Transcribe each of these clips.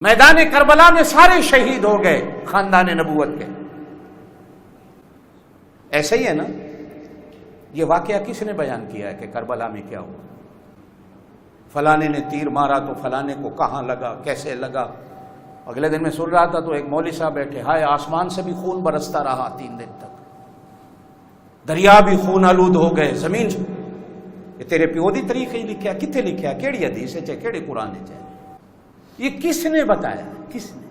میدان کربلا میں سارے شہید ہو گئے خاندان نبوت کے. ایسا ہی ہے نا. یہ واقعہ کس نے بیان کیا ہے کہ کربلا میں کیا ہوا؟ فلانے نے تیر مارا تو فلانے کو کہاں لگا، کیسے لگا. اگلے دن میں سن رہا تھا تو ایک مولوی صاحب بیٹھے، ہائے آسمان سے بھی خون برستا رہا 3 دن تک، دریا بھی خون آلود ہو گئے، زمین یہ تیرے پیو دی طریقے لکھیا، کتنے لکھیا، کیڑی حدیث ہے چاہے کیڑے قرآن ہے چاہے. یہ کس نے بتایا؟ کس نے؟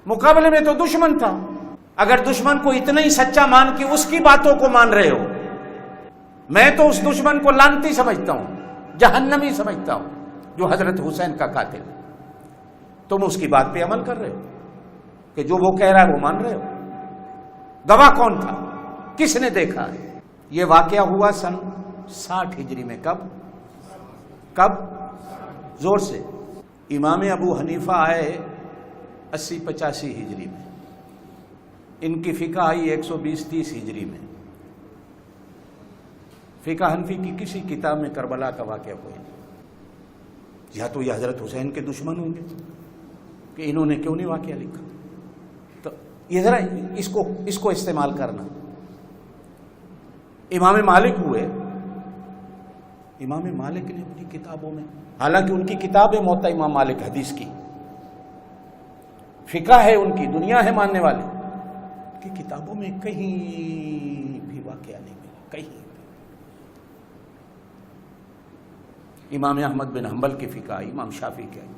مقابلے میں تو دشمن تھا. اگر دشمن کو اتنا ہی سچا مان کے اس کی باتوں کو مان رہے ہو، میں تو اس دشمن کو لعنتی سمجھتا ہوں، جہنمی سمجھتا ہوں جو حضرت حسین کا قاتل ہے. تم اس کی بات پہ عمل کر رہے ہو کہ جو وہ کہہ رہا ہے وہ مان رہے ہو. گواہ کون تھا؟ کس نے دیکھا ہے؟ یہ واقعہ ہوا سن 60 ہجری میں. کب؟ زور سے. امام ابو حنیفہ آئے 80-85 ہجری میں. ان کی فقہ آئی 120-30 ہجری میں. فقہ حنفی کی کسی کتاب میں کربلا کا واقعہ کوئی نہیں. یا تو یہ حضرت حسین کے دشمن ہوں گے کہ انہوں نے کیوں نہیں واقعہ لکھا. تو یہ ذرا اس کو استعمال کرنا. امام مالک ہوئے، امام مالک نے اپنی کتابوں میں، حالانکہ ان کی کتاب ہے موطا امام مالک حدیث کی، فقہ ہے ان کی، دنیا ہے ماننے والے کی کتابوں میں کہیں بھی واقعہ نہیں ملا. کہیں امام احمد بن حنبل کی فقہ آئی، امام شافعی کی آئی.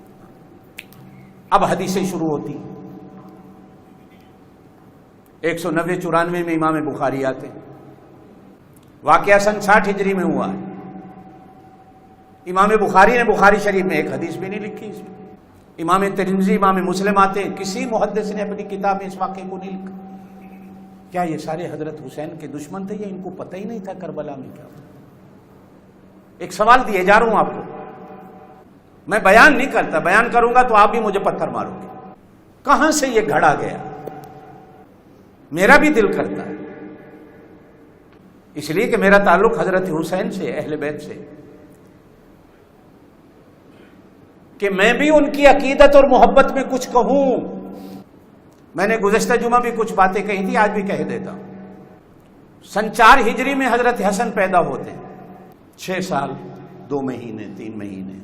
اب حدیثیں شروع ہوتی. 190-94 میں امام بخاری آتے. واقعہ سن 60 ہجری میں ہوا ہے. امام بخاری نے بخاری شریف میں ایک حدیث بھی نہیں لکھی اس میں. امام ترمذی، امام مسلم آتے ہیں، کسی محدث نے اپنی کتاب میں اس واقعے کو نہیں لکھا. کیا یہ سارے حضرت حسین کے دشمن تھے یا ان کو پتہ ہی نہیں تھا کربلا میں کیا ہوا؟ ایک سوال دیے جا رہا ہوں آپ کو. میں بیان نہیں کرتا، بیان کروں گا تو آپ بھی مجھے پتھر مارو گے. کہاں سے یہ گھڑا گیا؟ میرا بھی دل کرتا ہے، اس لیے کہ میرا تعلق حضرت حسین سے، اہل بیت سے، کہ میں بھی ان کی عقیدت اور محبت میں کچھ کہوں. میں نے گزشتہ جمعہ بھی کچھ باتیں کہی تھی، آج بھی کہہ دیتا ہوں. سن 4 ہجری میں حضرت حسن پیدا ہوتے، 6 سال 2 مہینے 3 مہینے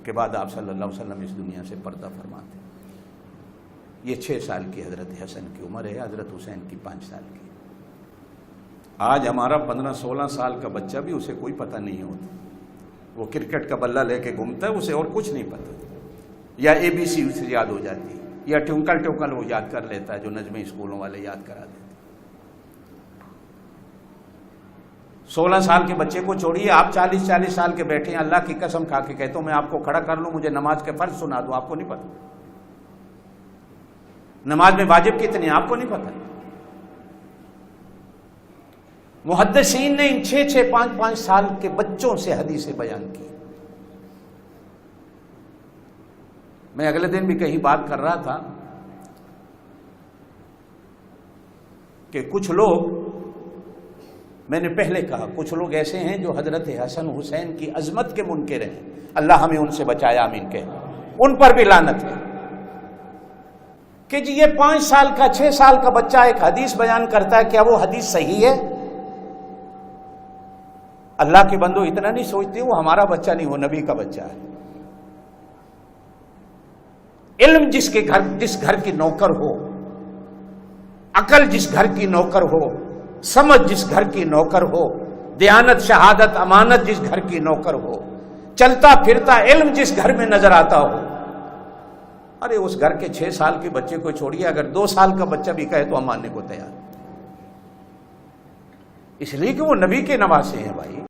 کے بعد آپ صلی اللہ علیہ وسلم اس دنیا سے پردہ فرماتے. یہ 6 سال کی حضرت حسن کی عمر ہے، حضرت حسین کی 5 سال کی. آج ہمارا 15-16 سال کا بچہ بھی اسے کوئی پتہ نہیں ہوتا. وہ کرکٹ کا بلہ لے کے گھومتا ہے، اسے اور کچھ نہیں پتہ. یا ABC اسے یاد ہو جاتی، یا ٹیونکل وہ یاد کر لیتا ہے جو نظمیں اسکولوں والے یاد کرا دیتے. 16 سال کے بچے کو چھوڑیے، آپ 40 سال کے بیٹھے ہیں. اللہ کی قسم کھا کے کہتا ہوں، میں آپ کو کھڑا کر لوں، مجھے نماز کے فرض سنا دوں، آپ کو نہیں پتہ. نماز میں واجب کتنے ہیں آپ کو نہیں پتہ. محدثین نے ان 6-6 5-5 سال کے بچوں سے حدیثیں بیان کی. میں اگلے دن بھی کہیں بات کر رہا تھا کہ کچھ لوگ، میں نے پہلے کہا، کچھ لوگ ایسے ہیں جو حضرت حسن حسین کی عظمت کے منکر ہیں. اللہ ہمیں ان سے بچایا، آمین کہہ. ان پر بھی لعنت ہے کہ جی یہ 5 سال کا 6 سال کا بچہ ایک حدیث بیان کرتا ہے، کیا وہ حدیث صحیح ہے؟ اللہ کے بندو اتنا نہیں سوچتے وہ ہمارا بچہ نہیں، وہ نبی کا بچہ ہے. علم جس گھر کی نوکر ہو، عقل جس گھر کی نوکر ہو، سمجھ جس گھر کی نوکر ہو، دیانت شہادت امانت جس گھر کی نوکر ہو، چلتا پھرتا علم جس گھر میں نظر آتا ہو، ارے اس گھر کے 6 سال کے بچے کو چھوڑیے، اگر 2 سال کا بچہ بھی کہے تو ہم ماننے کو تیار. اس لیے کہ وہ نبی کے نواسے ہیں بھائی.